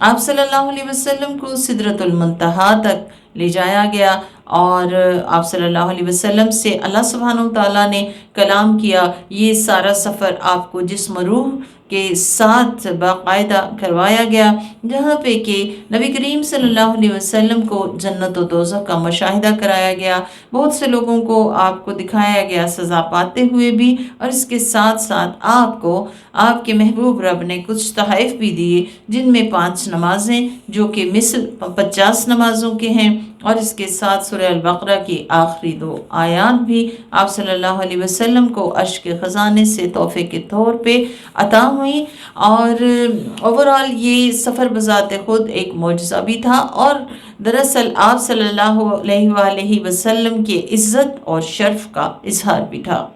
آپ صلی اللہ علیہ وسلم کو سدرۃ المنتہا تک لے جایا گیا، اور آپ صلی اللہ علیہ وسلم سے اللہ سبحانہ وتعالیٰ نے کلام کیا۔ یہ سارا سفر آپ کو جسم و روح کے ساتھ باقاعدہ کروایا گیا، جہاں پہ کہ نبی کریم صلی اللہ علیہ وسلم کو جنت و دوزخ کا مشاہدہ کرایا گیا، بہت سے لوگوں کو آپ کو دکھایا گیا سزا پاتے ہوئے بھی، اور اس کے ساتھ ساتھ آپ کو آپ کے محبوب رب نے کچھ تحائف بھی دیے، جن میں 5 نمازیں جو کہ مثل 50 نمازوں کے ہیں، اور اس کے ساتھ سورہ البقرہ کی آخری 2 آیات بھی آپ صلی اللہ علیہ وسلم کو عرش کے خزانے سے تحفے کے طور پہ عطا ہوئی۔ اور اوورال یہ سفر بذات خود ایک معجزہ بھی تھا، اور دراصل آپ صلی اللہ علیہ وآلہ وسلم کی عزت اور شرف کا اظہار بھی تھا۔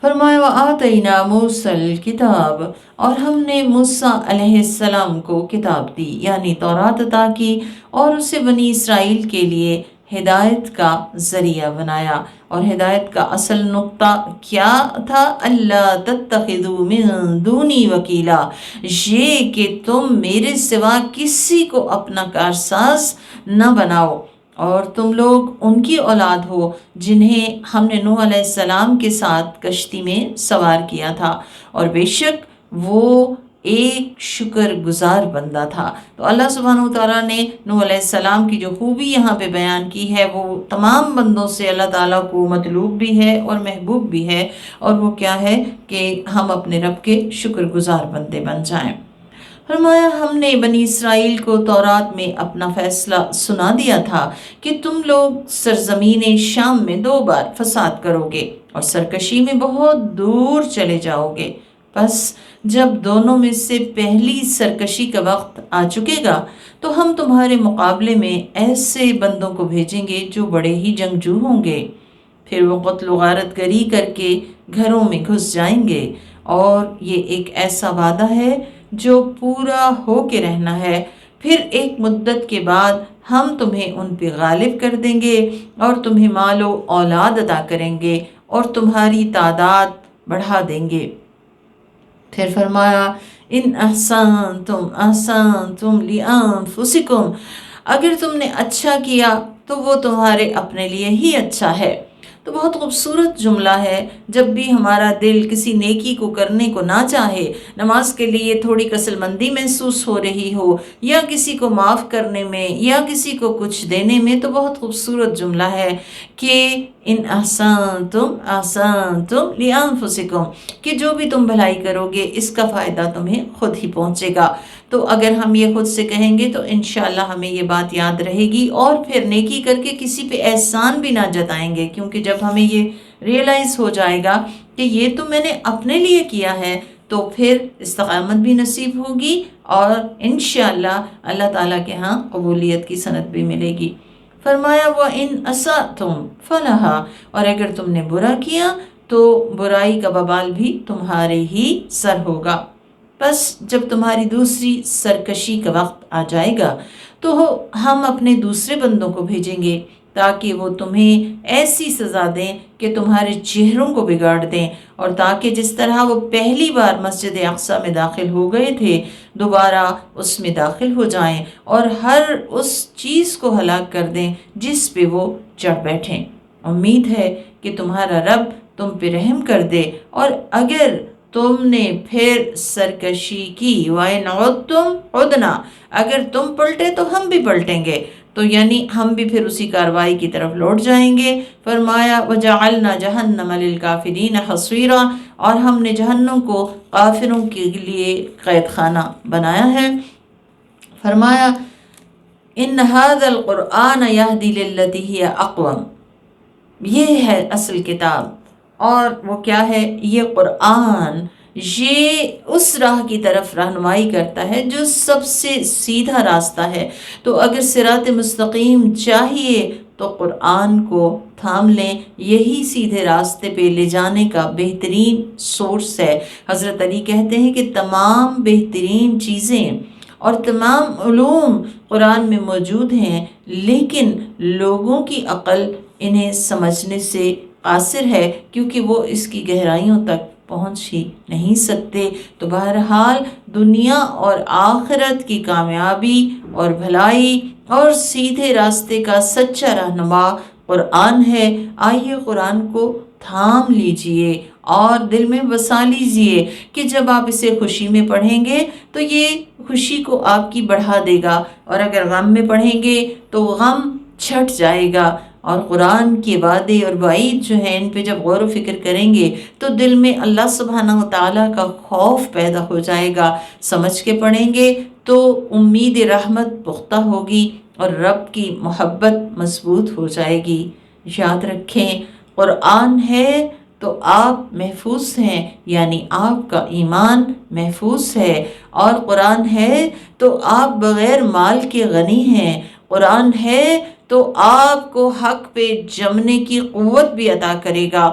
فرمایا وَآتَيْنَا مُوسَى الْكِتَابَ، اور ہم نے موسیٰ علیہ السلام کو کتاب دی، یعنی تورات عطا کی، اور اسے بنی اسرائیل کے لیے ہدایت کا ذریعہ بنایا۔ اور ہدایت کا اصل نقطہ کیا تھا؟ اللہ تتخذوا من دونی وکیلا، یہ کہ تم میرے سوا کسی کو اپنا کارساز نہ بناؤ، اور تم لوگ ان کی اولاد ہو جنہیں ہم نے نوح علیہ السلام کے ساتھ کشتی میں سوار کیا تھا، اور بے شک وہ ایک شکر گزار بندہ تھا۔ تو اللہ سبحانہ وتعالیٰ نے نوح علیہ السلام کی جو خوبی یہاں پہ بیان کی ہے، وہ تمام بندوں سے اللہ تعالیٰ کو مطلوب بھی ہے اور محبوب بھی ہے، اور وہ کیا ہے کہ ہم اپنے رب کے شکر گزار بندے بن جائیں۔ فرمایا ہم نے بنی اسرائیل کو تورات میں اپنا فیصلہ سنا دیا تھا کہ تم لوگ سرزمین شام میں 2 بار فساد کرو گے اور سرکشی میں بہت دور چلے جاؤ گے۔ بس جب دونوں میں سے پہلی سرکشی کا وقت آ چکے گا تو ہم تمہارے مقابلے میں ایسے بندوں کو بھیجیں گے جو بڑے ہی جنگجو ہوں گے، پھر وہ قتل و غارت گری کر کے گھروں میں گھس جائیں گے، اور یہ ایک ایسا وعدہ ہے جو پورا ہو کے رہنا ہے۔ پھر ایک مدت کے بعد ہم تمہیں ان پہ غالب کر دیں گے، اور تمہیں مال و اولاد عطا کریں گے، اور تمہاری تعداد بڑھا دیں گے۔ پھر فرمایا ان احسنتم احسنتم لانفسکم، اگر تم نے اچھا کیا تو وہ تمہارے اپنے لیے ہی اچھا ہے۔ تو بہت خوبصورت جملہ ہے، جب بھی ہمارا دل کسی نیکی کو کرنے کو نہ چاہے، نماز کے لیے تھوڑی کسل مندی محسوس ہو رہی ہو، یا کسی کو معاف کرنے میں، یا کسی کو کچھ دینے میں، تو بہت خوبصورت جملہ ہے کہ ان احسنتم احسنتم لانفسکم، کہ جو بھی تم بھلائی کرو گے اس کا فائدہ تمہیں خود ہی پہنچے گا۔ تو اگر ہم یہ خود سے کہیں گے تو انشاءاللہ ہمیں یہ بات یاد رہے گی، اور پھر نیکی کر کے کسی پہ احسان بھی نہ جتائیں گے، کیونکہ جب ہمیں یہ ریئلائز ہو جائے گا کہ یہ تو میں نے اپنے لیے کیا ہے، تو پھر استقامت بھی نصیب ہوگی، اور انشاءاللہ اللہ تعالیٰ کے ہاں قبولیت کی سند بھی ملے گی۔ فرمایا وَإِنْ أَسَأْتُمْ فَلَهَا، اور اگر تم نے برا کیا تو برائی کا وبال بھی تمہارے ہی سر ہوگا۔ بس جب تمہاری دوسری سرکشی کا وقت آ جائے گا تو ہم اپنے دوسرے بندوں کو بھیجیں گے تاکہ وہ تمہیں ایسی سزا دیں کہ تمہارے چہروں کو بگاڑ دیں، اور تاکہ جس طرح وہ پہلی بار مسجد اقصی میں داخل ہو گئے تھے دوبارہ اس میں داخل ہو جائیں، اور ہر اس چیز کو ہلاک کر دیں جس پہ وہ چڑھ بیٹھیں۔ امید ہے کہ تمہارا رب تم پہ رحم کر دے، اور اگر تم نے پھر سرکشی کی وَإِنْ عُدْتُمْ عُدْنَا، اگر تم پلٹے تو ہم بھی پلٹیں گے، تو یعنی ہم بھی پھر اسی کاروائی کی طرف لوٹ جائیں گے۔ فرمایا وَجَعَلْنَا جَهَنَّمَ لِلْكَافِرِينَ حَصِيرًا، اور ہم نے جہنم کو کافروں کے لیے قید خانہ بنایا ہے۔ فرمایا إِنَّ هَذَا الْقُرْآنَ يَهْدِي لِلَّتِي هِيَ أَقْوَمُ، یہ ہے اصل کتاب، اور وہ کیا ہے؟ یہ قرآن یہ اس راہ کی طرف رہنمائی کرتا ہے جو سب سے سیدھا راستہ ہے۔ تو اگر صراط مستقیم چاہیے تو قرآن کو تھام لیں، یہی سیدھے راستے پہ لے جانے کا بہترین سورس ہے۔ حضرت علی کہتے ہیں کہ تمام بہترین چیزیں اور تمام علوم قرآن میں موجود ہیں، لیکن لوگوں کی عقل انہیں سمجھنے سے قاصر ہے، کیونکہ وہ اس کی گہرائیوں تک پہنچ ہی نہیں سکتے۔ تو بہرحال دنیا اور آخرت کی کامیابی اور بھلائی اور سیدھے راستے کا سچا رہنما قرآن ہے۔ آئیے قرآن کو تھام لیجئے اور دل میں بسا لیجئے کہ جب آپ اسے خوشی میں پڑھیں گے تو یہ خوشی کو آپ کی بڑھا دے گا، اور اگر غم میں پڑھیں گے تو غم چھٹ جائے گا۔ اور قرآن کے وعدے اور وعید جو ہیں ان پہ جب غور و فکر کریں گے تو دل میں اللہ سبحانہ و تعالیٰ کا خوف پیدا ہو جائے گا۔ سمجھ کے پڑھیں گے تو امید رحمت پختہ ہوگی اور رب کی محبت مضبوط ہو جائے گی۔ یاد رکھیں، قرآن ہے تو آپ محفوظ ہیں، یعنی آپ کا ایمان محفوظ ہے، اور قرآن ہے تو آپ بغیر مال کے غنی ہیں۔ قرآن ہے تو آپ کو حق پہ جمنے کی قوت بھی عطا کرے گا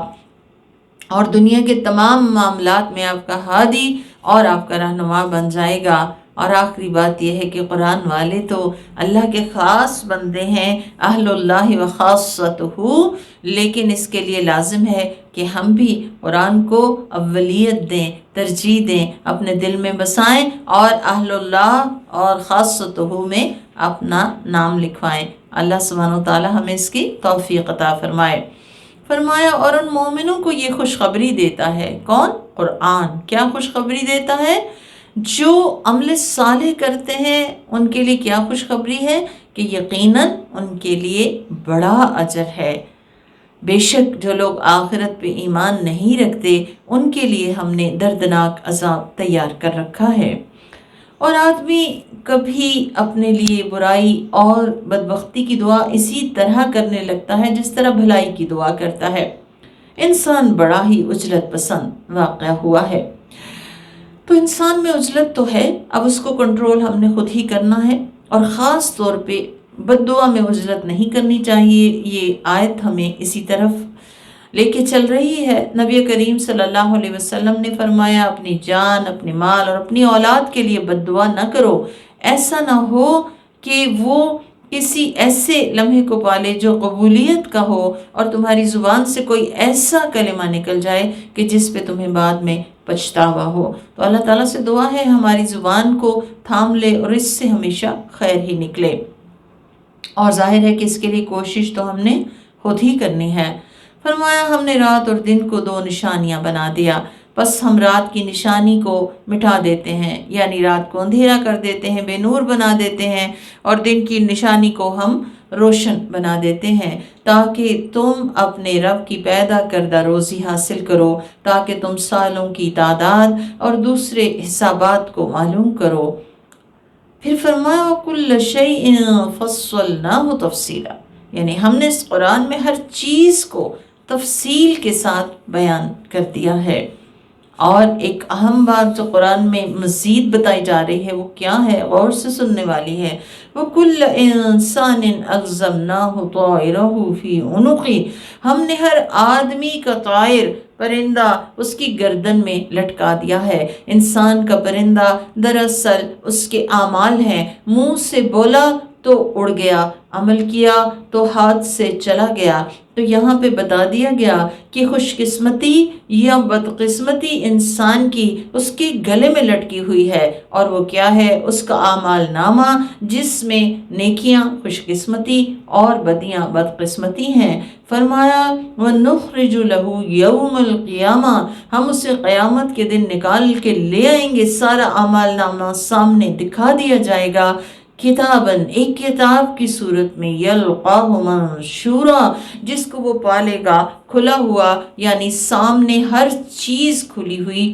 اور دنیا کے تمام معاملات میں آپ کا ہادی اور آپ کا رہنما بن جائے گا۔ اور آخری بات یہ ہے کہ قرآن والے تو اللہ کے خاص بندے ہیں، اہل اللہ و خاصتہ، لیکن اس کے لیے لازم ہے کہ ہم بھی قرآن کو اولیت دیں، ترجیح دیں، اپنے دل میں بسائیں اور اہل اللہ اور خاصتہ میں اپنا نام لکھوائیں۔ اللہ سبحانہ و تعالی ہمیں اس کی توفیق عطا فرمائے۔ فرمایا اور ان مومنوں کو یہ خوشخبری دیتا ہے، کون؟ قرآن۔ کیا خوشخبری دیتا ہے؟ جو عمل صالح کرتے ہیں ان کے لیے کیا خوشخبری ہے کہ یقیناً ان کے لیے بڑا اجر ہے۔ بے شک جو لوگ آخرت پہ ایمان نہیں رکھتے ان کے لیے ہم نے دردناک عذاب تیار کر رکھا ہے۔ اور آدمی کبھی اپنے لیے برائی اور بدبختی کی دعا اسی طرح کرنے لگتا ہے جس طرح بھلائی کی دعا کرتا ہے۔ انسان بڑا ہی عجلت پسند واقع ہوا ہے۔ تو انسان میں عجلت تو ہے، اب اس کو کنٹرول ہم نے خود ہی کرنا ہے، اور خاص طور پہ بد دعا میں عجلت نہیں کرنی چاہیے۔ یہ آیت ہمیں اسی طرف لے کے چل رہی ہے۔ نبی کریم صلی اللہ علیہ وسلم نے فرمایا اپنی جان، اپنے مال اور اپنی اولاد کے لیے بد دعا نہ کرو، ایسا نہ ہو کہ وہ کسی ایسے لمحے کو پالے جو قبولیت کا ہو اور تمہاری زبان سے کوئی ایسا کلمہ نکل جائے کہ جس پہ تمہیں بعد میں پچھتاوا ہو۔ تو اللہ تعالیٰ سے دعا ہے ہماری زبان کو تھام لے اور اس سے ہمیشہ خیر ہی نکلے، اور ظاہر ہے کہ اس کے لیے کوشش تو ہم نے خود ہی کرنی ہے۔ فرمایا ہم نے رات اور دن کو 2 نشانیاں بنا دیا، بس ہم رات کی نشانی کو مٹا دیتے ہیں، یعنی رات کو اندھیرا کر دیتے ہیں، بے نور بنا دیتے ہیں، اور دن کی نشانی کو ہم روشن بنا دیتے ہیں، تاکہ تم اپنے رب کی پیدا کردہ روزی حاصل کرو، تاکہ تم سالوں کی تعداد اور دوسرے حسابات کو معلوم کرو۔ پھر فرمایا وَكُلَّ شَيْءٍ فَصَّلْنَاهُ تَفْصِيلًا، یعنی ہم نے اس قرآن میں ہر چیز کو تفصیل کے ساتھ بیان کر دیا ہے۔ اور ایک اہم بات جو قرآن میں مزید بتائی جا رہی ہے وہ کیا ہے؟ غور سے سننے والی ہے۔ وَكُلَّ إِنسَانٍ أَلْزَمْنَاهُ طَائِرَهُ فِي عُنُقِهِ، ہم نے ہر آدمی کا طائر، پرندہ، اس کی گردن میں لٹکا دیا ہے۔ انسان کا پرندہ دراصل اس کے اعمال ہیں، منہ سے بولا تو اڑ گیا، عمل کیا تو ہاتھ سے چلا گیا۔ تو یہاں پہ بتا دیا گیا کہ خوش قسمتی یا بدقسمتی انسان کی اس کے گلے میں لٹکی ہوئی ہے، اور وہ کیا ہے؟ اس کا اعمال نامہ، جس میں نیکیاں خوش قسمتی اور بدیاں بدقسمتی ہیں۔ فرمایا وَنُخْرِجُ لَهُ يَوْمَ الْقِيَامَةِ، ہم اسے قیامت کے دن نکال کے لے آئیں گے، سارا اعمال نامہ سامنے دکھا دیا جائے گا، کتاباً، ایک کتاب کی صورت میں، یلقاہ منشورا، جس کو وہ پالے گا کھلا ہوا، یعنی سامنے ہر چیز کھلی ہوئی،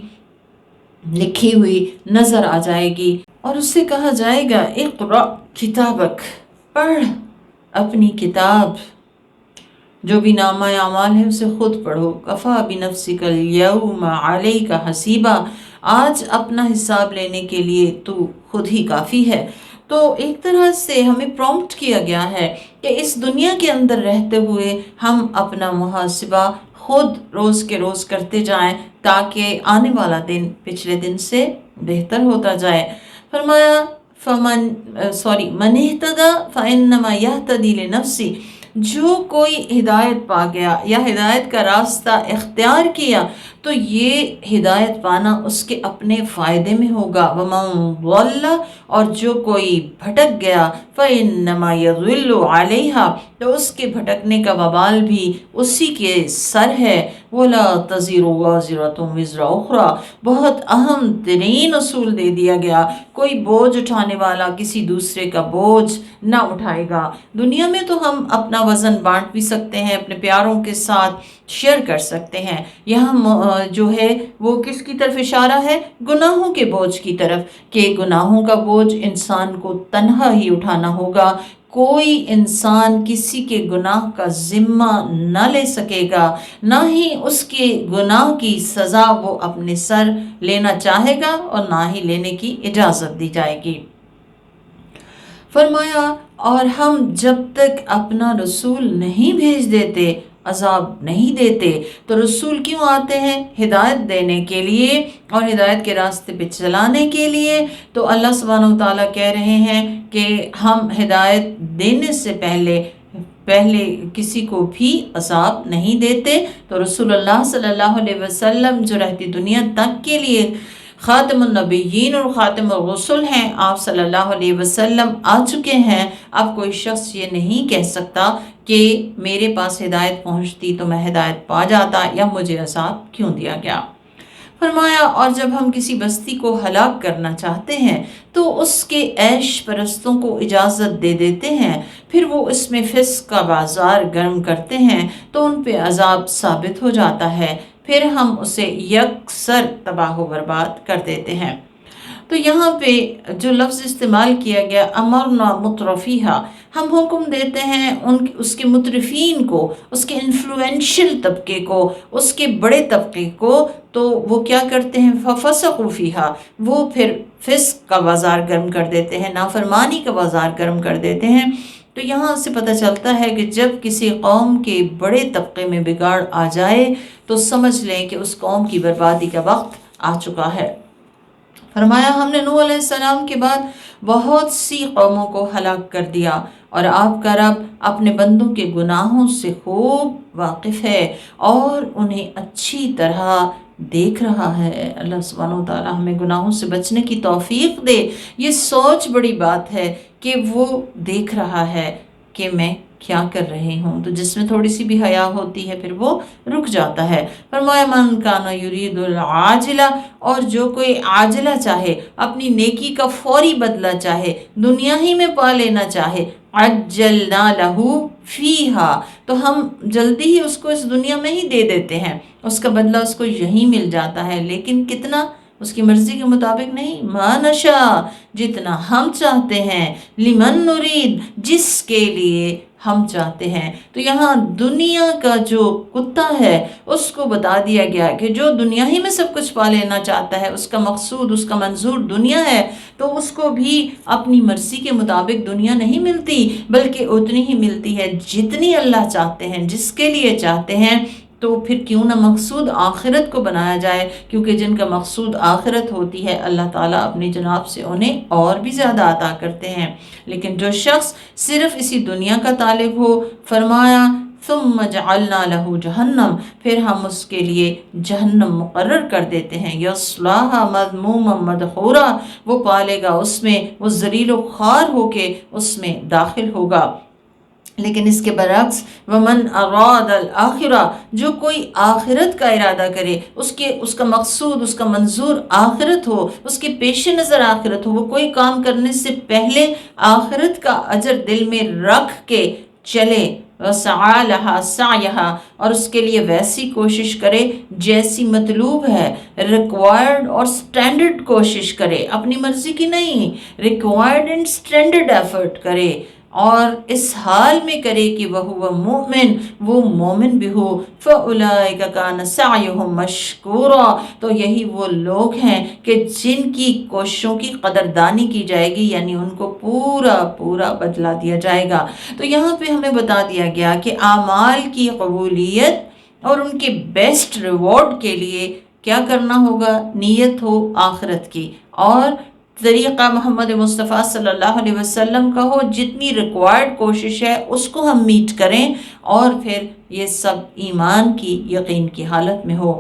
لکھی ہوئی نظر آ جائے گی، اور اس سے کہا جائے گا اقرأ کتابک، پڑھ اپنی کتاب، جو بھی نامہ اعمال ہے اسے خود پڑھو، کفا بنفسک الیوم علیک حسیبا، آج اپنا حساب لینے کے لیے تو خود ہی کافی ہے۔ تو ایک طرح سے ہمیں پرومپٹ کیا گیا ہے کہ اس دنیا کے اندر رہتے ہوئے ہم اپنا محاسبہ خود روز کے روز کرتے جائیں، تاکہ آنے والا دن پچھلے دن سے بہتر ہوتا جائے۔ فرمایا من اہتدی فانما یہتدی لنفسی، جو کوئی ہدایت پا گیا یا ہدایت کا راستہ اختیار کیا تو یہ ہدایت پانا اس کے اپنے فائدے میں ہوگا۔ وَمَن ضَلَّ، اور جو کوئی بھٹک گیا، فَإِنَّمَا يَضِلُّ عَلَيْهَا، تو اس کے بھٹکنے کا وبال بھی اسی کے سر ہے۔ وَلَا تَزِرُ وَازِرَةٌ وِزْرَ أُخْرَى، بہت اہم ترین اصول دے دیا گیا، کوئی بوجھ اٹھانے والا کسی دوسرے کا بوجھ نہ اٹھائے گا۔ دنیا میں تو ہم اپنا وزن بانٹ بھی سکتے ہیں، اپنے پیاروں کے ساتھ شیئر کر سکتے ہیں۔ یہاں جو ہے وہ کس کی طرف اشارہ ہے؟ گناہوں کے بوجھ کی طرف، کہ گناہوں کا بوجھ انسان کو تنہا ہی اٹھانا ہوگا۔ کوئی انسان کسی کے گناہ کا ذمہ نہ لے سکے گا، نہ ہی اس کے گناہ کی سزا وہ اپنے سر لینا چاہے گا اور نہ ہی لینے کی اجازت دی جائے گی۔ فرمایا اور ہم جب تک اپنا رسول نہیں بھیج دیتے، عذاب نہیں دیتے، تو رسول کیوں آتے ہیں؟ ہدایت دینے کے لیے اور ہدایت کے راستے پہ چلانے کے لیے۔ تو اللہ سبحانہ و تعالیٰ کہہ رہے ہیں کہ ہم ہدایت دینے سے پہلے کسی کو بھی عذاب نہیں دیتے۔ تو رسول اللہ صلی اللہ علیہ وسلم جو رہتی دنیا تک کے لیے خاتم النبیین اور خاتم الرسل ہیں، آپ صلی اللہ علیہ وسلم آ چکے ہیں۔ اب کوئی شخص یہ نہیں کہہ سکتا کہ میرے پاس ہدایت پہنچتی تو میں ہدایت پا جاتا، یا مجھے عذاب کیوں دیا گیا۔ فرمایا اور جب ہم کسی بستی کو ہلاک کرنا چاہتے ہیں تو اس کے عیش پرستوں کو اجازت دے دیتے ہیں، پھر وہ اس میں فسق کا بازار گرم کرتے ہیں تو ان پہ عذاب ثابت ہو جاتا ہے، پھر ہم اسے یکسر تباہ و برباد کر دیتے ہیں۔ تو یہاں پہ جو لفظ استعمال کیا گیا امرنا مترفیہا، ہم حکم دیتے ہیں اس کے مترفین کو، اس کے انفلوئنشل طبقے کو، اس کے بڑے طبقے کو، تو وہ کیا کرتے ہیں؟ فَفَسَقُوا فِيهَا، وہ پھر فسق کا بازار گرم کر دیتے ہیں، نافرمانی کا بازار گرم کر دیتے ہیں۔ تو یہاں سے پتہ چلتا ہے کہ جب کسی قوم کے بڑے طبقے میں بگاڑ آ جائے تو سمجھ لیں کہ اس قوم کی بربادی کا وقت آ چکا ہے۔ فرمایا ہم نے نوح علیہ السلام کے بعد بہت سی قوموں کو ہلاک کر دیا، اور آپ کا رب اپنے بندوں کے گناہوں سے خوب واقف ہے اور انہیں اچھی طرح دیکھ رہا ہے۔ اللہ سبحانہ و تعالی ہمیں گناہوں سے بچنے کی توفیق دے۔ یہ سوچ بڑی بات ہے کہ وہ دیکھ رہا ہے کہ میں کیا کر رہی ہوں، تو جس میں تھوڑی سی بھی حیا ہوتی ہے پھر وہ رک جاتا ہے۔ فرمایا من کان یرید العاجلہ، اور جو کوئی عاجلہ چاہے، اپنی نیکی کا فوری بدلہ چاہے، دنیا ہی میں پا لینا چاہے، عجلنا لہ فیہا، تو ہم جلدی ہی اس کو اس دنیا میں ہی دے دیتے ہیں، اس کا بدلہ اس کو یہیں مل جاتا ہے، لیکن کتنا؟ اس کی مرضی کے مطابق نہیں، ما نشاء، جتنا ہم چاہتے ہیں، لمن نرید، جس کے لیے ہم چاہتے ہیں۔ تو یہاں دنیا کا جو کتا ہے اس کو بتا دیا گیا کہ جو دنیا ہی میں سب کچھ پا لینا چاہتا ہے، اس کا مقصود، اس کا منظور دنیا ہے، تو اس کو بھی اپنی مرضی کے مطابق دنیا نہیں ملتی، بلکہ اتنی ہی ملتی ہے جتنی اللہ چاہتے ہیں، جس کے لیے چاہتے ہیں۔ تو پھر کیوں نہ مقصود آخرت کو بنایا جائے، کیونکہ جن کا مقصود آخرت ہوتی ہے اللہ تعالیٰ اپنی جناب سے انہیں اور بھی زیادہ عطا کرتے ہیں۔ لیکن جو شخص صرف اسی دنیا کا طالب ہو، فرمایا ثم جعلنا لہ جہنم، پھر ہم اس کے لیے جہنم مقرر کر دیتے ہیں، یصلاھا مذموما مدحورا، وہ پالے گا اس میں، وہ ذلیل و خوار ہو کے اس میں داخل ہوگا۔ لیکن اس کے برعکس ومن اراد الآخرہ، جو کوئی آخرت کا ارادہ کرے، اس کا مقصود، اس کا منظور آخرت ہو، اس کے پیش نظر آخرت ہو، وہ کوئی کام کرنے سے پہلے آخرت کا اجر دل میں رکھ کے چلے، وسعی لہا سعیہا، اور اس کے لیے ویسی کوشش کرے جیسی مطلوب ہے، ریکوائرڈ اور سٹینڈرڈ کوشش کرے، اپنی مرضی کی نہیں، ریکوائرڈ اینڈ سٹینڈرڈ ایفرٹ کرے، اور اس حال میں کرے کہ وہ مومن، وہ مومن بھی ہو، فَأُولَئِكَ كَانَ سَعْيُهُمْ مَشْكُورًا، تو یہی وہ لوگ ہیں کہ جن کی کوششوں کی قدردانی کی جائے گی، یعنی ان کو پورا پورا بدلہ دیا جائے گا۔ تو یہاں پہ ہمیں بتا دیا گیا کہ اعمال کی قبولیت اور ان کے بیسٹ ریوارڈ کے لیے کیا کرنا ہوگا؟ نیت ہو آخرت کی، اور طریقہ محمد مصطفیٰ صلی اللہ علیہ وسلم کا ہو، جتنی ریکوائرڈ کوشش ہے اس کو ہم میٹ کریں، اور پھر یہ سب ایمان کی، یقین کی حالت میں ہو۔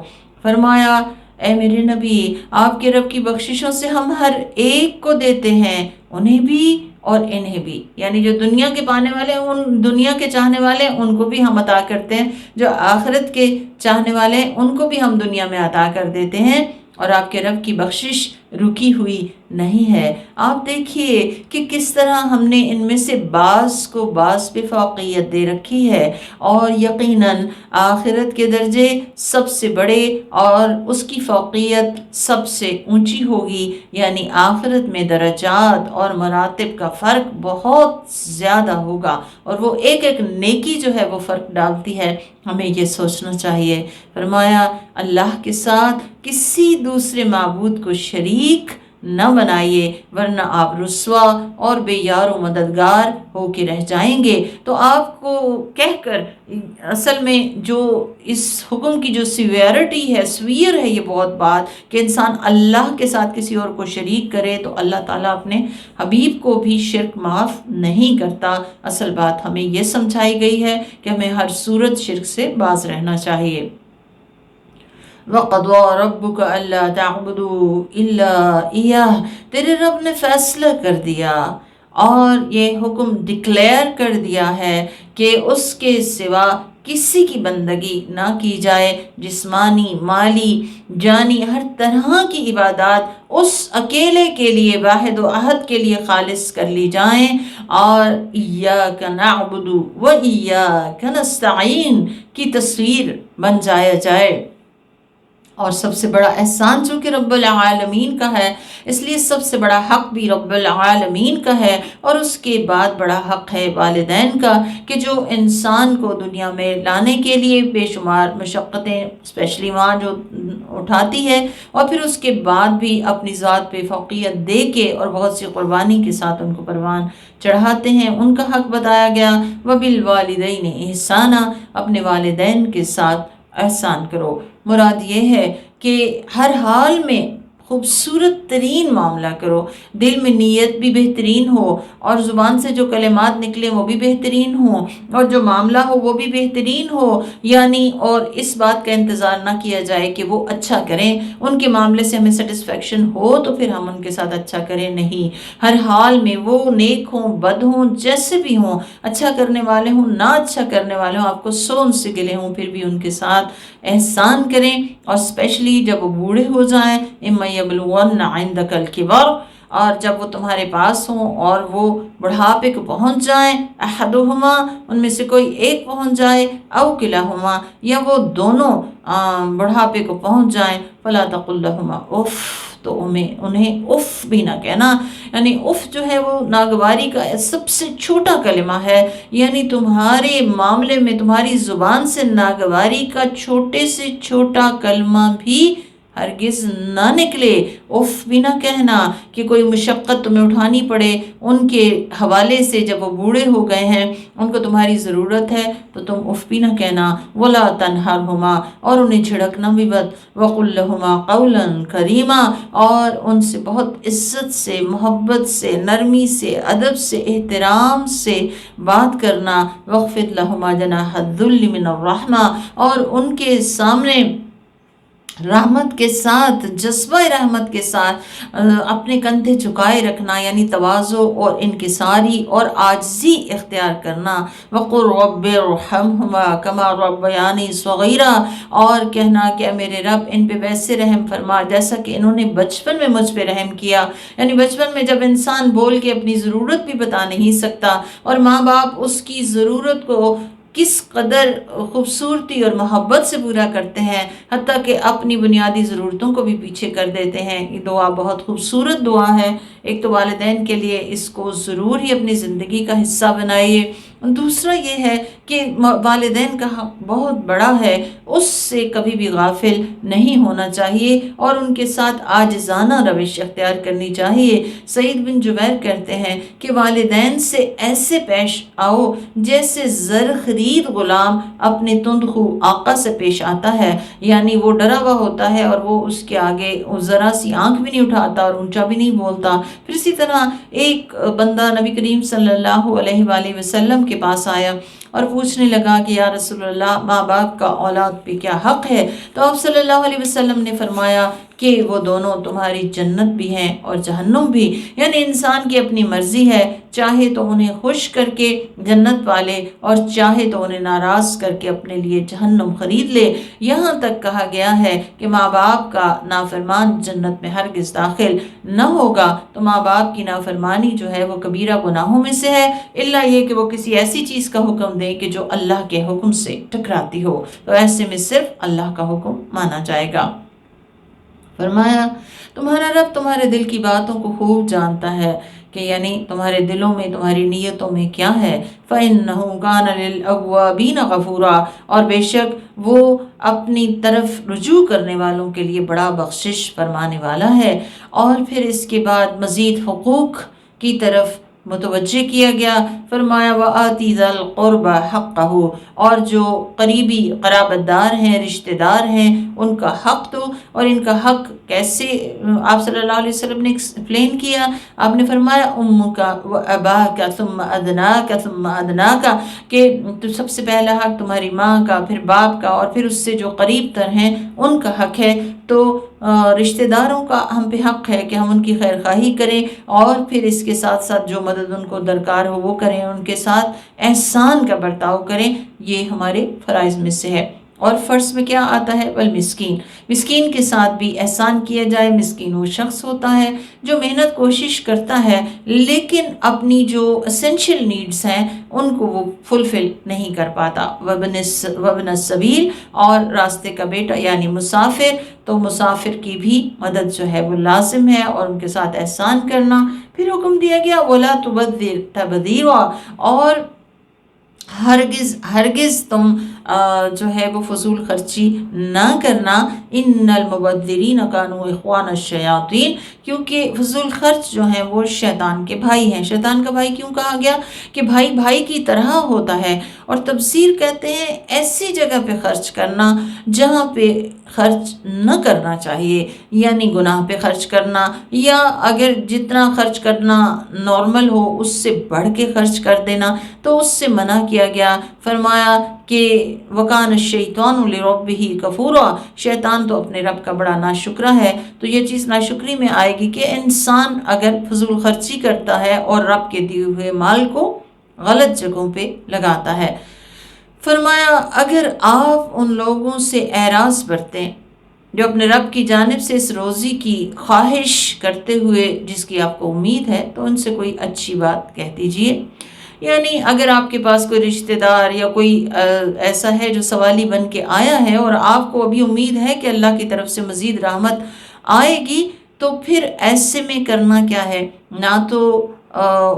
فرمایا اے میرے نبی، آپ کے رب کی بخششوں سے ہم ہر ایک کو دیتے ہیں، انہیں بھی اور انہیں بھی، یعنی جو دنیا کے پانے والے ہیں، ان دنیا کے چاہنے والے ہیں ان کو بھی ہم عطا کرتے ہیں، جو آخرت کے چاہنے والے ہیں ان کو بھی ہم دنیا میں عطا کر دیتے ہیں، اور آپ کے رب کی بخشش رکی ہوئی نہیں ہے۔ آپ دیکھیے کہ کس طرح ہم نے ان میں سے بعض کو بعض پہ فوقیت دے رکھی ہے، اور یقیناً آخرت کے درجے سب سے بڑے اور اس کی فوقیت سب سے اونچی ہوگی، یعنی آخرت میں درجات اور مراتب کا فرق بہت زیادہ ہوگا، اور وہ ایک ایک نیکی جو ہے وہ فرق ڈالتی ہے، ہمیں یہ سوچنا چاہیے۔ فرمایا اللہ کے ساتھ کسی دوسرے معبود کو شریک نہ بنائیے، ورنہ آپ رسوا اور بے یار و مددگار ہو کے رہ جائیں گے۔ تو آپ کو کہہ کر اصل میں جو اس حکم کی جو سیویرٹی ہے، سویر ہے یہ بہت بات، کہ انسان اللہ کے ساتھ کسی اور کو شریک کرے، تو اللہ تعالیٰ اپنے حبیب کو بھی شرک معاف نہیں کرتا۔ اصل بات ہمیں یہ سمجھائی گئی ہے کہ ہمیں ہر صورت شرک سے باز رہنا چاہیے۔ وَقَضَى رَبُّكَ أَلَّا تَعْبُدُوا إِلَّا إِيَّاهُ، تیرے رب نے فیصلہ کر دیا اور یہ حکم ڈکلیئر کر دیا ہے کہ اس کے سوا کسی کی بندگی نہ کی جائے، جسمانی، مالی، جانی، ہر طرح کی عبادات اس اکیلے کے لیے، واحد و احد کے لیے خالص کر لی جائیں، اور إِيَّاكَ نَعْبُدُ وَإِيَّاكَ نَسْتَعِينُ کی تصویر بن جائے۔ اور سب سے بڑا احسان چونکہ رب العالمین کا ہے، اس لیے سب سے بڑا حق بھی رب العالمین کا ہے، اور اس کے بعد بڑا حق ہے والدین کا، کہ جو انسان کو دنیا میں لانے کے لیے بے شمار مشقتیں اسپیشلی ماں جو اٹھاتی ہے، اور پھر اس کے بعد بھی اپنی ذات پہ فوقیت دے کے اور بہت سی قربانی کے ساتھ ان کو پروان چڑھاتے ہیں، ان کا حق بتایا گیا۔ وَبِالْوَالِدَيْنِ إِحْسَانًا، اپنے والدین کے ساتھ احسان کرو۔ مراد یہ ہے کہ ہر حال میں خوبصورت ترین معاملہ کرو، دل میں نیت بھی بہترین ہو، اور زبان سے جو کلمات نکلے وہ بھی بہترین ہوں، اور جو معاملہ ہو وہ بھی بہترین ہو، یعنی اور اس بات کا انتظار نہ کیا جائے کہ وہ اچھا کریں، ان کے معاملے سے ہمیں سیٹسفیکشن ہو تو پھر ہم ان کے ساتھ اچھا کریں، نہیں، ہر حال میں وہ نیک ہوں، بد ہوں، جیسے بھی ہوں، اچھا کرنے والے ہوں، نہ اچھا کرنے والے ہوں، آپ کو ان سے گلے ہوں، پھر بھی ان کے ساتھ احسان کریں، اور اسپیشلی جب وہ بوڑھے ہو جائیں، اِمَّا يَبْلُغَنَّ عِندَكَ الْكِبَرَ، اور جب وہ تمہارے پاس ہوں اور وہ بڑھاپے کو پہنچ جائیں، احدہما، ان میں سے کوئی ایک پہنچ جائے، او کلاہما، یا وہ دونوں بڑھاپے کو پہنچ جائیں، فلا تقل لہما اف، تو انہیں اف بھی نہ کہنا، یعنی اف جو ہے وہ ناگواری کا سب سے چھوٹا کلمہ ہے، یعنی تمہارے معاملے میں تمہاری زبان سے ناگواری کا چھوٹے سے چھوٹا کلمہ بھی ہرگز نہ نکلے۔ اف بھی نہ کہنا کہ کوئی مشقت تمہیں اٹھانی پڑے ان کے حوالے سے، جب وہ بوڑھے ہو گئے ہیں، ان کو تمہاری ضرورت ہے تو تم اف بھی نہ کہنا۔ ولا تنہرہما، اور انہیں جھڑکنا بھی مت۔ وقل لہما قولا کریما، اور ان سے بہت عزت سے، محبت سے، نرمی سے، ادب سے، احترام سے بات کرنا۔ واخفض لہما جناح الذل من الرحمہ، اور ان کے سامنے رحمت کے ساتھ، جذبہ رحمت کے ساتھ اپنے کندھے جھکائے رکھنا، یعنی تواضع اور انکساری اور عاجزی اختیار کرنا۔ وقل رب ارحمہما کما ربیانی صغیرا، اور کہنا کہ میرے رب ان پہ ویسے رحم فرما جیسا کہ انہوں نے بچپن میں مجھ پہ رحم کیا، یعنی بچپن میں جب انسان بول کے اپنی ضرورت بھی بتا نہیں سکتا، اور ماں باپ اس کی ضرورت کو کس قدر خوبصورتی اور محبت سے پورا کرتے ہیں، حتیٰ کہ اپنی بنیادی ضرورتوں کو بھی پیچھے کر دیتے ہیں۔ یہ دعا بہت خوبصورت دعا ہے، ایک تو والدین کے لیے اس کو ضرور ہی اپنی زندگی کا حصہ بنائیے۔ دوسرا یہ ہے کہ والدین کا حق بہت بڑا ہے، اس سے کبھی بھی غافل نہیں ہونا چاہیے، اور ان کے ساتھ عاجزانہ روش اختیار کرنی چاہیے۔ سعید بن جبیر کہتے ہیں کہ والدین سے ایسے پیش آؤ جیسے زر خرید غلام اپنے تندخو آقا سے پیش آتا ہے، یعنی وہ ڈرا ہوا ہوتا ہے اور وہ اس کے آگے ذرا سی آنکھ بھی نہیں اٹھاتا اور اونچا بھی نہیں بولتا۔ پھر اسی طرح ایک بندہ نبی کریم صلی اللہ علیہ وآلہ وسلم کے پاس آیا اور پوچھنے لگا کہ یا رسول اللہ ماں باپ کا اولاد پہ کیا حق ہے؟ تو آپ صلی اللہ علیہ وسلم نے فرمایا کہ وہ دونوں تمہاری جنت بھی ہیں اور جہنم بھی، یعنی انسان کی اپنی مرضی ہے، چاہے تو انہیں خوش کر کے جنت پالے اور چاہے تو انہیں ناراض کر کے اپنے لیے جہنم خرید لے۔ یہاں تک کہا گیا ہے کہ ماں باپ کا نافرمان جنت میں ہرگز داخل نہ ہوگا۔ تو ماں باپ کی نافرمانی جو ہے وہ کبیرہ گناہوں میں سے ہے، الا یہ کہ وہ کسی ایسی چیز کا حکم دے کہ جو اللہ کے حکم سے ٹکراتی ہو، تو ایسے میں صرف اللہ کا حکم مانا جائے گا۔ فرمایا تمہارا رب تمہارے دل کی باتوں کو خوب جانتا ہے، کہ یعنی تمہارے دلوں میں تمہاری نیتوں میں کیا ہے۔ فَإِنَّهُ كَانَ لِلْأَوَّابِينَ غَفُورًا، اور بے شک وہ اپنی طرف رجوع کرنے والوں کے لیے بڑا بخشش فرمانے والا ہے۔ اور پھر اس کے بعد مزید حقوق کی طرف متوجہ کیا گیا۔ فرمایا وَآتِ ذَا الْقُرْبَى حَقَّهُ، اور جو قریبی قرابت دار ہیں، رشتہ دار ہیں، ان کا حق دو۔ اور ان کا حق کیسے آپ صلی اللہ علیہ وسلم نے ایکسپلین کیا؟ آپ نے فرمایا امک و اباک ثم ادناک ثم ادناک، کہ تو سب سے پہلا حق تمہاری ماں کا، پھر باپ کا، اور پھر اس سے جو قریب تر ہیں ان کا حق ہے۔ تو رشتہ داروں کا ہم پہ حق ہے کہ ہم ان کی خیر خواہی کریں، اور پھر اس کے ساتھ ساتھ جو مدد ان کو درکار ہو وہ کریں، ان کے ساتھ احسان کا برتاؤ کریں، یہ ہمارے فرائض میں سے ہے۔ اور فرض میں کیا آتا ہے؟ والمسکین، مسکین کے ساتھ بھی احسان کیا جائے۔ مسکین وہ شخص ہوتا ہے جو محنت کوشش کرتا ہے لیکن اپنی جو اسینشل نیڈز ہیں ان کو وہ فلفل نہیں کر پاتا۔ وابن السبیل، اور راستے کا بیٹا یعنی مسافر، تو مسافر کی بھی مدد جو ہے وہ لازم ہے اور ان کے ساتھ احسان کرنا۔ پھر حکم دیا گیا وَلَا تُبَذِّرْ تَبْذِيرًا، اور ہرگز تم جو ہے وہ فضول خرچی نہ کرنا۔ ان المبذرین کانوا اخوان الشیاطین، کیونکہ فضول خرچ جو ہیں وہ شیطان کے بھائی ہیں۔ شیطان کا بھائی کیوں کہا گیا؟ کہ بھائی بھائی کی طرح ہوتا ہے۔ اور تبذیر کہتے ہیں ایسی جگہ پہ خرچ کرنا جہاں پہ خرچ نہ کرنا چاہیے، یعنی گناہ پہ خرچ کرنا، یا اگر جتنا خرچ کرنا نارمل ہو اس سے بڑھ کے خرچ کر دینا، تو اس سے منع کیا گیا۔ فرمایا کہ وَكَانَ الشَّيْطَانُ لِرَبِّهِ كَفُورًا، شیطان تو اپنے رب کا بڑا ناشکرا ہے۔ تو یہ چیز ناشکری میں آئے گی کہ انسان اگر فضول خرچی کرتا ہے اور رب کے دیے ہوئے مال کو غلط جگہوں پہ لگاتا ہے۔ فرمایا اگر آپ ان لوگوں سے اعراض برتیں جو اپنے رب کی جانب سے اس روزی کی خواہش کرتے ہوئے جس کی آپ کو امید ہے، تو ان سے کوئی اچھی بات کہہ دیجئے۔ یعنی اگر آپ کے پاس کوئی رشتہ دار یا کوئی ایسا ہے جو سوالی بن کے آیا ہے اور آپ کو ابھی امید ہے کہ اللہ کی طرف سے مزید رحمت آئے گی، تو پھر ایسے میں کرنا کیا ہے؟ نہ تو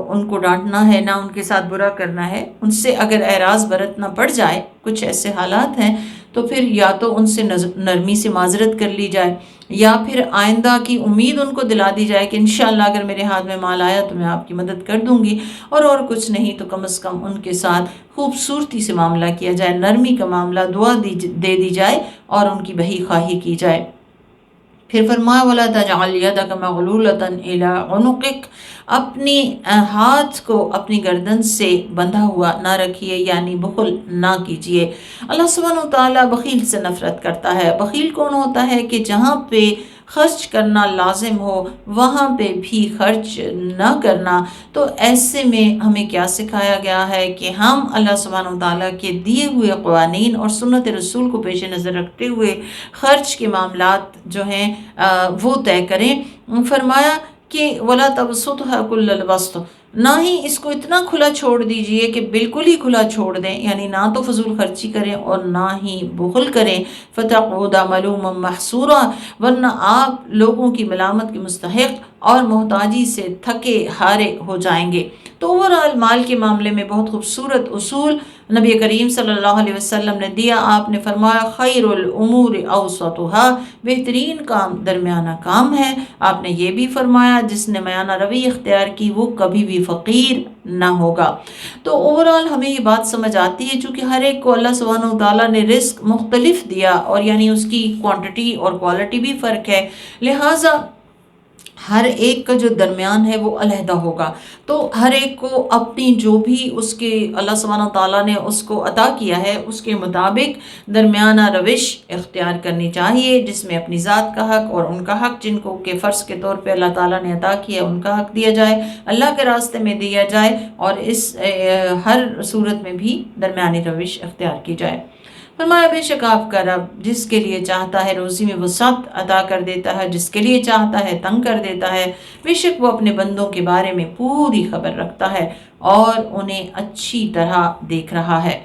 ان کو ڈانٹنا ہے، نہ ان کے ساتھ برا کرنا ہے۔ ان سے اگر اعراض برتنا پڑ جائے، کچھ ایسے حالات ہیں، تو پھر یا تو ان سے نرمی سے معذرت کر لی جائے، یا پھر آئندہ کی امید ان کو دلا دی جائے کہ انشاءاللہ اگر میرے ہاتھ میں مال آیا تو میں آپ کی مدد کر دوں گی، اور کچھ نہیں تو کم از کم ان کے ساتھ خوبصورتی سے معاملہ کیا جائے، نرمی کا معاملہ، دعا دے دی جائے اور ان کی بہی خواہی کی جائے۔ پھر فرمایا وَلَا تَجْعَلْ يَدَكَ مَغْلُولَةً إِلَىٰ عُنُقِكَ، اپنی ہاتھ کو اپنی گردن سے بندھا ہوا نہ رکھیے، یعنی بخل نہ کیجیے۔ اللہ سبحانہ وتعالیٰ بخیل سے نفرت کرتا ہے۔ بخیل کون ہوتا ہے؟ کہ جہاں پہ خرچ کرنا لازم ہو وہاں پہ بھی خرچ نہ کرنا۔ تو ایسے میں ہمیں کیا سکھایا گیا ہے کہ ہم اللہ سبحانہ وتعالیٰ کے دیے ہوئے قوانین اور سنت رسول کو پیش نظر رکھتے ہوئے خرچ کے معاملات جو ہیں وہ طے کریں۔ فرمایا کہ وَلَا تَبْسُطْهَا كُلَّ الْبَسْطِ، نہ ہی اس کو اتنا کھلا چھوڑ دیجئے کہ بالکل ہی کھلا چھوڑ دیں، یعنی نہ تو فضول خرچی کریں اور نہ ہی بخل کریں۔ فَتَقْعُدَ مَلُومًا مَحْسُورًا، ورنہ آپ لوگوں کی ملامت کے مستحق اور محتاجی سے تھکے ہارے ہو جائیں گے۔ تو اوورآل مال کے معاملے میں بہت خوبصورت اصول نبی کریم صلی اللہ علیہ وسلم نے دیا۔ آپ نے فرمایا خیر الامور اوسطها، بہترین کام درمیانہ کام ہے۔ آپ نے یہ بھی فرمایا جس نے میانہ روی اختیار کی وہ کبھی بھی فقیر نہ ہوگا۔ تو اوورآل ہمیں یہ بات سمجھ آتی ہے، چونکہ ہر ایک کو اللہ سبحانہ وتعالیٰ نے رزق مختلف دیا، اور یعنی اس کی کوانٹٹی اور کوالٹی بھی فرق ہے، لہٰذا ہر ایک کا جو درمیان ہے وہ علیحدہ ہوگا، تو ہر ایک کو اپنی جو بھی اس کے اللہ سبحانہ تعالیٰ نے اس کو عطا کیا ہے اس کے مطابق درمیانہ روش اختیار کرنی چاہیے، جس میں اپنی ذات کا حق اور ان کا حق جن کو کہ فرض کے طور پہ اللہ تعالیٰ نے عطا کیا ان کا حق دیا جائے، اللہ کے راستے میں دیا جائے، اور اس ہر صورت میں بھی درمیانی روش اختیار کی جائے۔ فرمایا بے شک آپ کا رب جس کے لیے چاہتا ہے روزی میں وسعت عطا کر دیتا ہے، جس کے لیے چاہتا ہے تنگ کر دیتا ہے، بے شک وہ اپنے بندوں کے بارے میں پوری خبر رکھتا ہے اور انہیں اچھی طرح دیکھ رہا ہے۔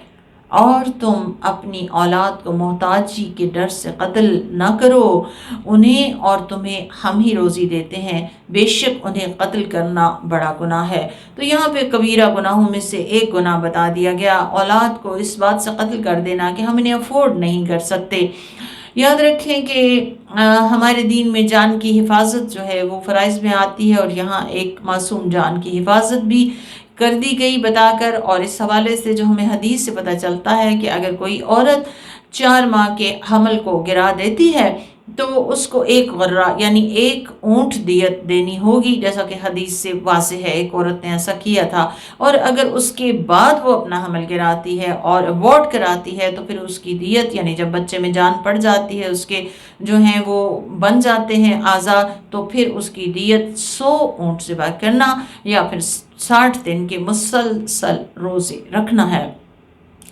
اور تم اپنی اولاد کو محتاجی کے ڈر سے قتل نہ کرو انہیں، اور تمہیں ہم ہی روزی دیتے ہیں، بے شک انہیں قتل کرنا بڑا گناہ ہے۔ تو یہاں پہ کبیرہ گناہوں میں سے ایک گناہ بتا دیا گیا، اولاد کو اس بات سے قتل کر دینا کہ ہم انہیں افورڈ نہیں کر سکتے۔ یاد رکھیں کہ ہمارے دین میں جان کی حفاظت جو ہے وہ فرائض میں آتی ہے، اور یہاں ایک معصوم جان کی حفاظت بھی کر دی گئی بتا کر، اور اس حوالے سے جو ہمیں حدیث سے پتہ چلتا ہے کہ اگر کوئی عورت 4 ماہ کے حمل کو گرا دیتی ہے تو اس کو 1 غرہ یعنی 1 اونٹ دیت دینی ہوگی، جیسا کہ حدیث سے واضح ہے، ایک عورت نے ایسا کیا تھا۔ اور اگر اس کے بعد وہ اپنا حمل گراتی ہے اور ابورٹ کراتی ہے تو پھر اس کی دیت یعنی جب بچے میں جان پڑ جاتی ہے، اس کے جو ہیں وہ بن جاتے ہیں اعضاء، تو پھر اس کی دیت 100 اونٹ ذبح کرنا یا پھر 60 دن کے مسلسل روزے رکھنا ہے،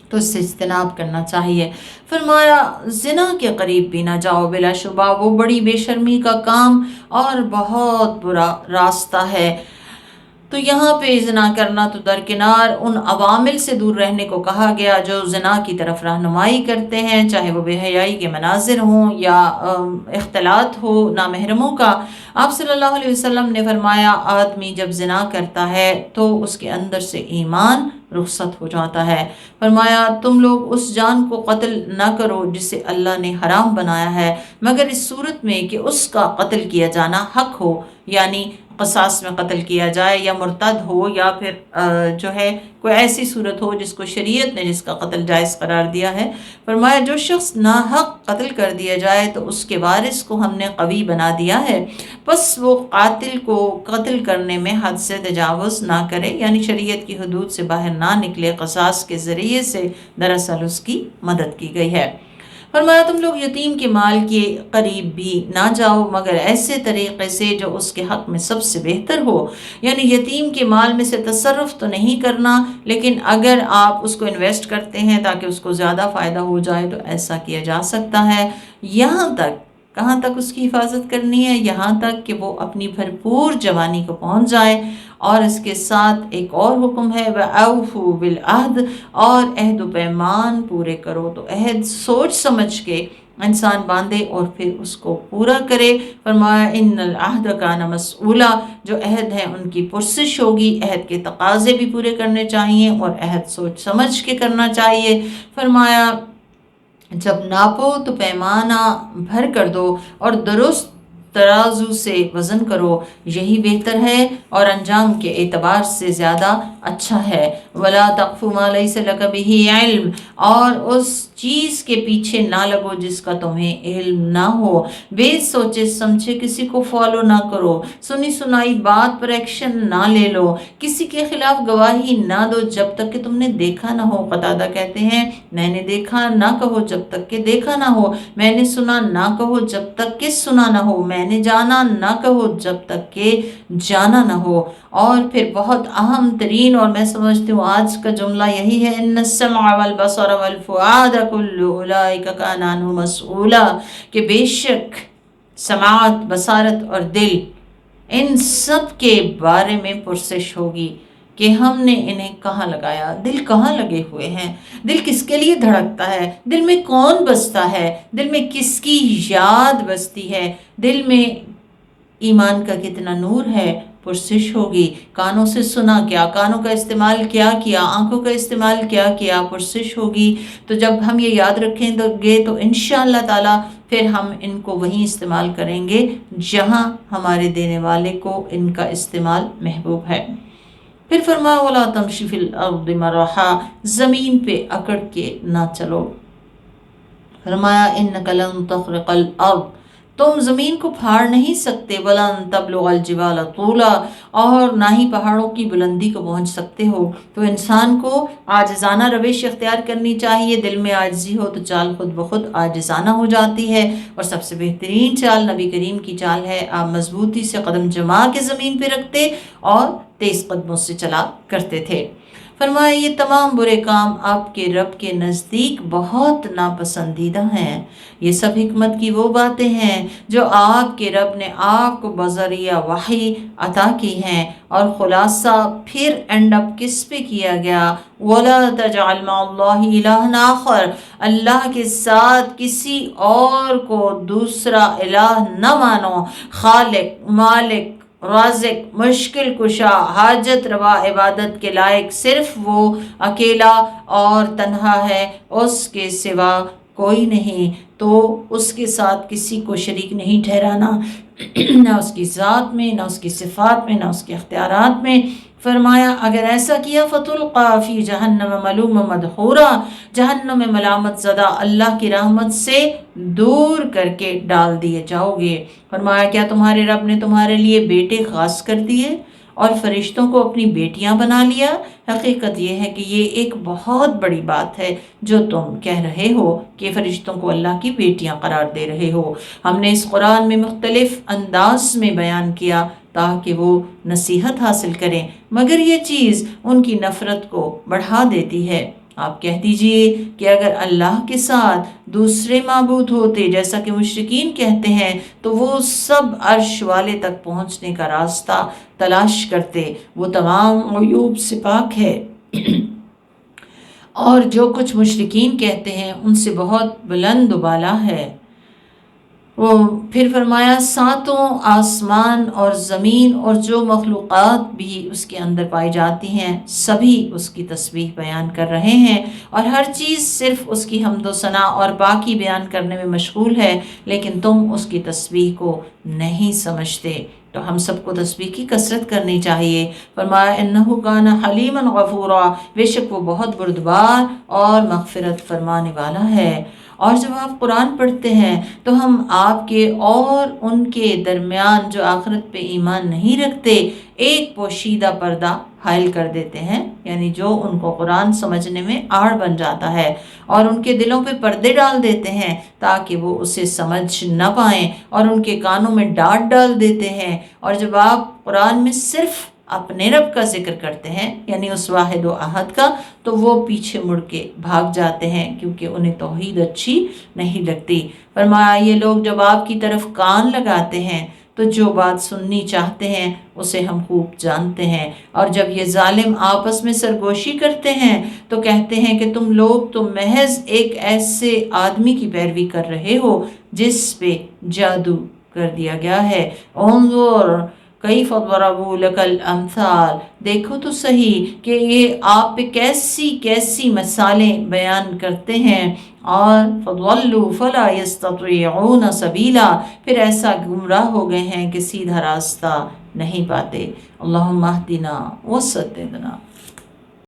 تو اس سے اجتناب کرنا چاہیے۔ فرمایا زنا کے قریب بھی نہ جاؤ، بلا شبہ وہ بڑی بے شرمی کا کام اور بہت برا راستہ ہے۔ تو یہاں پہ زنا کرنا تو درکنار ان عوامل سے دور رہنے کو کہا گیا جو زنا کی طرف رہنمائی کرتے ہیں، چاہے وہ بے حیائی کے مناظر ہوں یا اختلاط ہو نامحرموں کا۔ آپ صلی اللہ علیہ وسلم نے فرمایا آدمی جب زنا کرتا ہے تو اس کے اندر سے ایمان رخصت ہو جاتا ہے۔ فرمایا تم لوگ اس جان کو قتل نہ کرو جسے اللہ نے حرام بنایا ہے، مگر اس صورت میں کہ اس کا قتل کیا جانا حق ہو، یعنی قصاص میں قتل کیا جائے یا مرتد ہو، یا پھر جو ہے کوئی ایسی صورت ہو جس کو شریعت نے جس کا قتل جائز قرار دیا ہے۔ فرمایا جو شخص ناحق قتل کر دیا جائے تو اس کے وارث کو ہم نے قوی بنا دیا ہے، بس وہ قاتل کو قتل کرنے میں حد سے تجاوز نہ کرے، یعنی شریعت کی حدود سے باہر نہ نکلے، قصاص کے ذریعے سے دراصل اس کی مدد کی گئی ہے۔ فرمایا تم لوگ یتیم کے مال کے قریب بھی نہ جاؤ مگر ایسے طریقے سے جو اس کے حق میں سب سے بہتر ہو، یعنی یتیم کے مال میں سے تصرف تو نہیں کرنا، لیکن اگر آپ اس کو انویسٹ کرتے ہیں تاکہ اس کو زیادہ فائدہ ہو جائے تو ایسا کیا جا سکتا ہے، یہاں تک کہاں تک اس کی حفاظت کرنی ہے، یہاں تک کہ وہ اپنی بھرپور جوانی کو پہنچ جائے۔ اور اس کے ساتھ ایک اور حکم ہے وَأَوْفُوا بِالْعَهْدِ، اور عہد و پیمان پورے کرو، تو عہد سوچ سمجھ کے انسان باندھے اور پھر اس کو پورا کرے۔ فرمایا ان العہد کان مسئولا، جو عہد ہیں ان کی پرسش ہوگی، عہد کے تقاضے بھی پورے کرنے چاہیے اور عہد سوچ سمجھ کے کرنا چاہیے۔ فرمایا جب ناپو تو پیمانہ بھر کر دو اور درست ترازو سے وزن کرو، یہی بہتر ہے اور انجام کے اعتبار سے زیادہ اچھا ہے۔ وَلَا تَقْفُ مَا لَيْسَ لَكَ بِهِ عِلْمٍ، اور اس چیز کے پیچھے نہ لگو جس کا تمہیں علم نہ ہو، بے سوچے سمجھے کسی کو فالو نہ کرو، سنی سنائی بات پر ایکشن نہ لے لو، کسی کے خلاف گواہی نہ دو جب تک کہ تم نے دیکھا نہ ہو۔ قتادہ کہتے ہیں میں نے دیکھا نہ کہو جب تک کہ دیکھا نہ ہو، میں نے سنا نہ کہو جب تک کہ سنا نہ ہو، میں نے جانا نہ کہو جب تک کہ جانا نہ ہو۔ اور پھر بہت اہم ترین اور میں سمجھتی ہوں آج کا جملہ یہی ہے ان السمع والبصر والفؤاد کل اولئک کان عنہ مسئولا، کہ بے شک سماعت، بصارت اور دل ان سب کے بارے میں پرسش ہوگی کہ ہم نے انہیں کہاں لگایا، دل کہاں لگے ہوئے ہیں، دل کس کے لیے دھڑکتا ہے، دل میں کون بستا ہے، دل میں کس کی یاد بستی ہے، دل میں ایمان کا کتنا نور ہے، پرسش ہوگی۔ کانوں سے سنا کیا، کانوں کا استعمال کیا کیا، آنکھوں کا استعمال کیا کیا، پرسش ہوگی۔ تو جب ہم یہ یاد رکھیں گے تو انشاءاللہ تعالی پھر ہم ان کو وہیں استعمال کریں گے جہاں ہمارے دینے والے کو ان کا استعمال محبوب ہے۔ پھر فرمایا وَلَا تَمْشِ فِي الْأَرْضِ مَرَحًا، زمین پہ اکڑ کے نہ چلو۔ فرمایا اِنَّكَ لَن تَخْرِقَ الْأَرْضَ، تم زمین کو پھاڑ نہیں سکتے، ولن تبلغ الجبال طولا، اور نہ ہی پہاڑوں کی بلندی کو پہنچ سکتے ہو۔ تو انسان کو عاجزانہ روش اختیار کرنی چاہیے، دل میں عاجزی ہو تو چال خود بخود عاجزانہ ہو جاتی ہے، اور سب سے بہترین چال نبی کریم کی چال ہے، آپ مضبوطی سے قدم جما کے زمین پہ رکھتے اور تیز قدموں سے چلا کرتے تھے۔ فرمایا یہ تمام برے کام آپ کے رب کے نزدیک بہت ناپسندیدہ ہیں۔ یہ سب حکمت کی وہ باتیں ہیں جو آپ کے رب نے آپ کو بذریعہ وحی عطا کی ہیں، اور خلاصہ پھر اینڈ اپ کس پہ کیا گیا؟ وَلَا تَجْعَلْ مَعَ اللَّهِ إِلَٰهًا آخر، اللہ کے ساتھ کسی اور کو دوسرا الہ نہ مانو، خالق، مالک، رازق، مشکل کشا، حاجت روا، عبادت کے لائق صرف وہ اکیلا اور تنہا ہے، اس کے سوا کوئی نہیں، تو اس کے ساتھ کسی کو شریک نہیں ٹھہرانا، نہ اس کی ذات میں، نہ اس کی صفات میں، نہ اس کے اختیارات میں۔ فرمایا اگر ایسا کیا فَتُلْقَىٰ فِي جَهَنَّمَ مَلُومًا مَدْحُورًا، جہنم میں ملامت زدہ اللہ کی رحمت سے دور کر کے ڈال دیے جاؤ گے۔ فرمایا کیا تمہارے رب نے تمہارے لیے بیٹے خاص کر دیے اور فرشتوں کو اپنی بیٹیاں بنا لیا؟ حقیقت یہ ہے کہ یہ ایک بہت بڑی بات ہے جو تم کہہ رہے ہو کہ فرشتوں کو اللہ کی بیٹیاں قرار دے رہے ہو۔ ہم نے اس قرآن میں مختلف انداز میں بیان کیا تاکہ وہ نصیحت حاصل کریں، مگر یہ چیز ان کی نفرت کو بڑھا دیتی ہے۔ آپ کہہ دیجئے کہ اگر اللہ کے ساتھ دوسرے معبود ہوتے جیسا کہ مشرکین کہتے ہیں تو وہ سب عرش والے تک پہنچنے کا راستہ تلاش کرتے، وہ تمام عیوب سے پاک ہے اور جو کچھ مشرکین کہتے ہیں ان سے بہت بلند و بالا ہے۔ وہ پھر فرمایا ساتوں آسمان اور زمین اور جو مخلوقات بھی اس کے اندر پائی جاتی ہیں سبھی اس کی تسبیح بیان کر رہے ہیں، اور ہر چیز صرف اس کی حمد و ثنا اور پاکی بیان کرنے میں مشغول ہے، لیکن تم اس کی تسبیح کو نہیں سمجھتے۔ تو ہم سب کو تسبیح کی کثرت کرنی چاہیے۔ فرمایا انہ کان حلیما غفورا، بے شک وہ بہت بردبار اور مغفرت فرمانے والا ہے۔ اور جب آپ قرآن پڑھتے ہیں تو ہم آپ کے اور ان کے درمیان جو آخرت پہ ایمان نہیں رکھتے ایک پوشیدہ پردہ حائل کر دیتے ہیں، یعنی جو ان کو قرآن سمجھنے میں آڑ بن جاتا ہے، اور ان کے دلوں پہ پردے ڈال دیتے ہیں تاکہ وہ اسے سمجھ نہ پائیں، اور ان کے کانوں میں ڈانٹ ڈال دیتے ہیں۔ اور جب آپ قرآن میں صرف اپنے رب کا ذکر کرتے ہیں یعنی اس واحد و احد کا، تو وہ پیچھے مڑ کے بھاگ جاتے ہیں کیونکہ انہیں توحید اچھی نہیں لگتی۔ فرمایا یہ لوگ جب آپ کی طرف کان لگاتے ہیں تو جو بات سننی چاہتے ہیں اسے ہم خوب جانتے ہیں، اور جب یہ ظالم آپس میں سرگوشی کرتے ہیں تو کہتے ہیں کہ تم لوگ تو محض ایک ایسے آدمی کی پیروی کر رہے ہو جس پہ جادو کر دیا گیا ہے۔ انظر کیف ضربوا لک الامثال، دیکھو تو صحیح کہ یہ آپ پہ کیسی کیسی مثالیں بیان کرتے ہیں، اور فضلوا فلا يستطيعون سبیلا، پھر ایسا گمراہ ہو گئے ہیں کہ سیدھا راستہ نہیں پاتے۔ اللہم اہدنا وسددنا۔